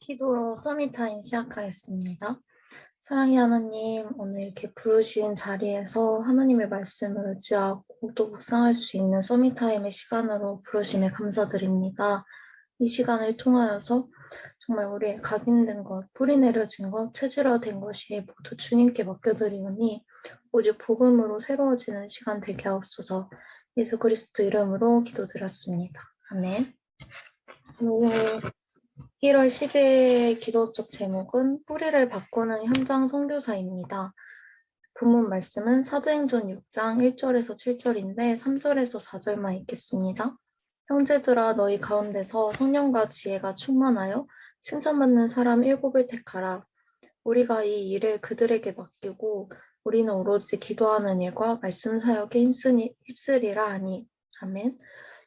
기도로 서밋타임 시작하겠습니다. 사랑의 하나님, 오늘 이렇게 부르신 자리에서 하나님의 말씀을 의지하고 또 묵상할 수 있는 서밋타임의 시간으로 부르심에 감사드립니다. 이 시간을 통하여서 정말 우리의 각인된 것, 뿌리 내려진 것, 체질화된 것이 모두 주님께 맡겨드리오니 오직 복음으로 새로워지는 시간 되게 하옵소서. 예수 그리스도 이름으로 기도드렸습니다. 아멘. 오늘 1월 10일 기도적 제목은 뿌리를 바꾸는 현장 선교사입니다. 본문 말씀은 사도행전 6장 1절에서 7절인데 3절에서 4절만 읽겠습니다. 형제들아 너희 가운데서 성령과 지혜가 충만하여 칭찬받는 사람 7을 택하라. 우리가 이 일을 그들에게 맡기고 우리는 오로지 기도하는 일과 말씀 사역에 힘쓰리라 하니. 아멘.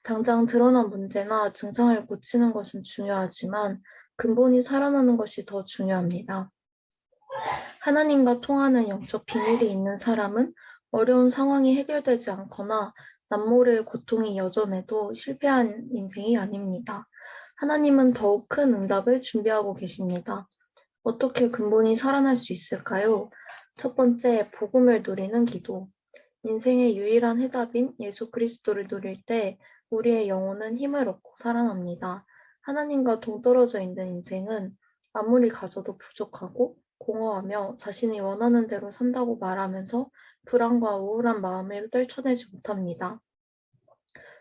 당장 드러난 문제나 증상을 고치는 것은 중요하지만 근본이 살아나는 것이 더 중요합니다. 하나님과 통하는 영적 비밀이 있는 사람은 어려운 상황이 해결되지 않거나 남모르의 고통이 여전해도 실패한 인생이 아닙니다. 하나님은 더욱 큰 응답을 준비하고 계십니다. 어떻게 근본이 살아날 수 있을까요? 첫 번째, 복음을 누리는 기도. 인생의 유일한 해답인 예수 그리스도를 누릴 때 우리의 영혼은 힘을 얻고 살아납니다. 하나님과 동떨어져 있는 인생은 아무리 가져도 부족하고 공허하며 자신이 원하는 대로 산다고 말하면서 불안과 우울한 마음을 떨쳐내지 못합니다.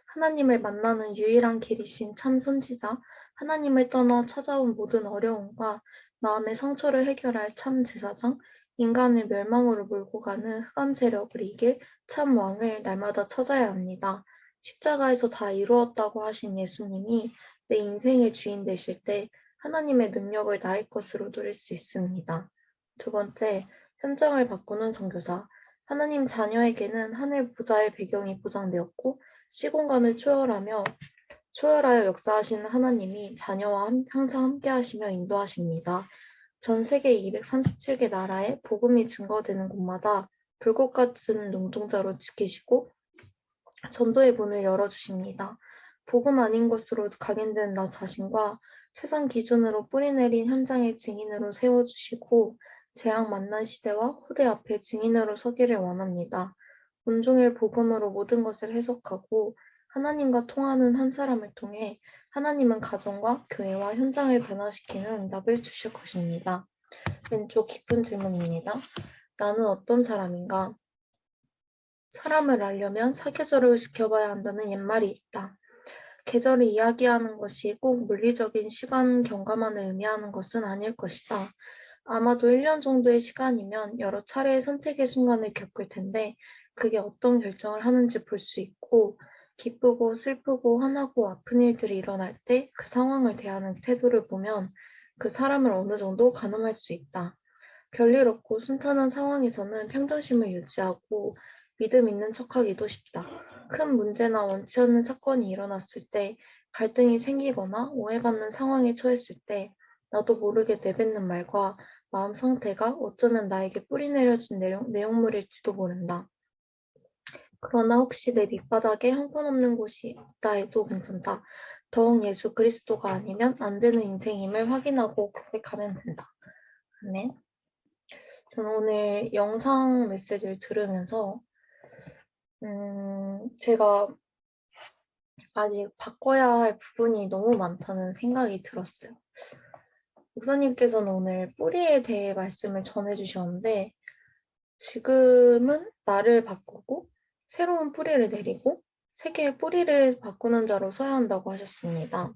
하나님을 만나는 유일한 길이신 참 선지자, 하나님을 떠나 찾아온 모든 어려움과 마음의 상처를 해결할 참 제사장, 인간을 멸망으로 몰고 가는 흑암 세력을 이길 참 왕을 날마다 찾아야 합니다. 십자가에서 다 이루었다고 하신 예수님이 내 인생의 주인 되실 때 하나님의 능력을 나의 것으로 누릴 수 있습니다. 두 번째, 현장을 바꾸는 선교사. 하나님 자녀에게는 하늘 보좌의 배경이 보장되었고 시공간을 초월하여 역사하시는 하나님이 자녀와 항상 함께하시며 인도하십니다. 전 세계 237개 나라에 복음이 증거되는 곳마다 불꽃 같은 눈동자로 지키시고 전도의 문을 열어주십니다. 복음 아닌 것으로 각인된 나 자신과 세상 기준으로 뿌리내린 현장의 증인으로 세워주시고 재앙 만난 시대와 후대 앞에 증인으로 서기를 원합니다. 온종일 복음으로 모든 것을 해석하고 하나님과 통하는 한 사람을 통해 하나님은 가정과 교회와 현장을 변화시키는 응답을 주실 것입니다. 왼쪽 깊은 질문입니다. 나는 어떤 사람인가? 사람을 알려면 사계절을 지켜봐야 한다는 옛말이 있다. 계절을 이야기하는 것이 꼭 물리적인 시간 경과만을 의미하는 것은 아닐 것이다. 아마도 1년 정도의 시간이면 여러 차례의 선택의 순간을 겪을 텐데 그게 어떤 결정을 하는지 볼 수 있고 기쁘고 슬프고 화나고 아픈 일들이 일어날 때 그 상황을 대하는 태도를 보면 그 사람을 어느 정도 가늠할 수 있다. 별일 없고 순탄한 상황에서는 평정심을 유지하고 믿음 있는 척하기도 쉽다. 큰 문제나 원치 않는 사건이 일어났을 때 갈등이 생기거나 오해받는 상황에 처했을 때 나도 모르게 내뱉는 말과 마음 상태가 어쩌면 나에게 뿌리내려진 내용물일지도 모른다. 그러나 혹시 내 밑바닥에 형편없는 곳이 있다 해도 괜찮다. 더욱 예수 그리스도가 아니면 안 되는 인생임을 확인하고 고백하면 된다. 아멘. 저는 오늘 영상 메시지를 들으면서 제가 아직 바꿔야 할 부분이 너무 많다는 생각이 들었어요. 목사님께서는 오늘 뿌리에 대해 말씀을 전해주셨는데 지금은 나를 바꾸고 새로운 뿌리를 내리고 세계의 뿌리를 바꾸는 자로 서야 한다고 하셨습니다.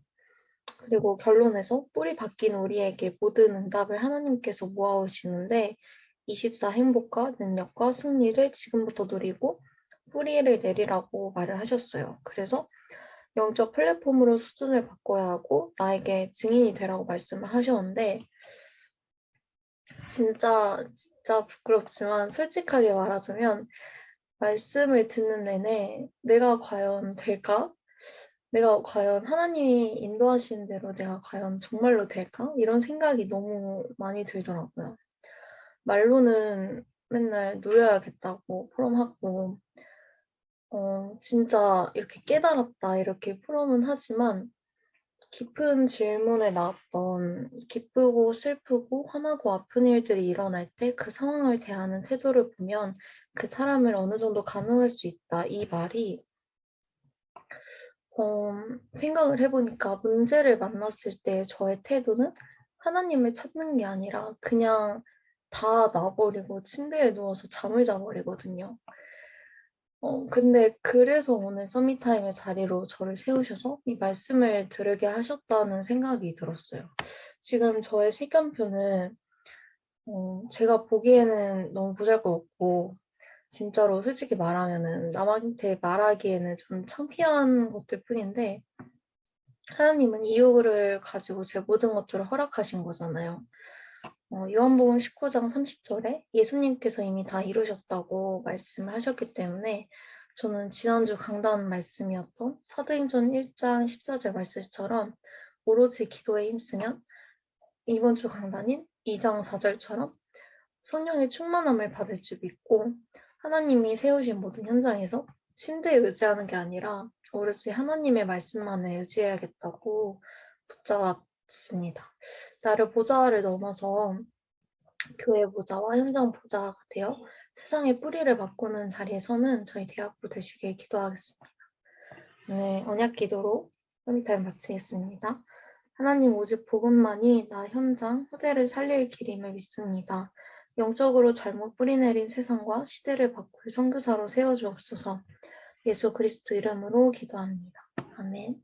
그리고 결론에서 뿌리 바뀐 우리에게 모든 응답을 하나님께서 모아오시는데 24 행복과 능력과 승리를 지금부터 누리고 뿌리를 내리라고 말을 하셨어요. 그래서 영적 플랫폼으로 수준을 바꿔야 하고 나에게 증인이 되라고 말씀을 하셨는데 진짜 부끄럽지만 솔직하게 말하자면 말씀을 듣는 내내 내가 과연 될까? 내가 과연 하나님이 인도하시는 대로 내가 과연 정말로 될까? 이런 생각이 너무 많이 들더라고요. 말로는 맨날 누려야겠다고 포럼하고 진짜 이렇게 깨달았다 이렇게 포럼은 하지만 깊은 질문에 나왔던 기쁘고 슬프고 화나고 아픈 일들이 일어날 때 그 상황을 대하는 태도를 보면 그 사람을 어느 정도 가늠할 수 있다. 이 말이 어 생각을 해 보니까 문제를 만났을 때 저의 태도는 하나님을 찾는 게 아니라 그냥 다 놔 버리고 침대에 누워서 잠을 자 버리거든요. 근데 그래서 오늘 서밋타임의 자리로 저를 세우셔서 이 말씀을 들으게 하셨다는 생각이 들었어요. 지금 저의 실견표는 제가 보기에는 너무 보잘것없고 진짜로 솔직히 말하면은 남한테 말하기에는 좀 창피한 것들 뿐인데 하나님은 이유를 가지고 제 모든 것들을 허락하신 거잖아요. 요한복음 19장 30절에 예수님께서 이미 다 이루셨다고 말씀을 하셨기 때문에 저는 지난주 강단 말씀이었던 사도행전 1장 14절 말씀처럼 오로지 기도에 힘쓰면 이번 주 강단인 2장 4절처럼 성령의 충만함을 받을 줄 믿고 하나님이 세우신 모든 현장에서 침대에 의지하는 게 아니라 오로지 하나님의 말씀만을 의지해야겠다고 붙잡았습니다. 나를 보좌를 넘어서 교회 보좌와 현장 보좌가 되어 세상의 뿌리를 바꾸는 자리에 서는 저희 대학부 되시길 기도하겠습니다. 오늘 언약 기도로 서밋타임 마치겠습니다. 하나님 오직 복음만이 나 현장, 후대를 살릴 길임을 믿습니다. 영적으로 잘못 뿌리내린 세상과 시대를 바꿀 선교사로 세워주옵소서. 예수 그리스도 이름으로 기도합니다. 아멘.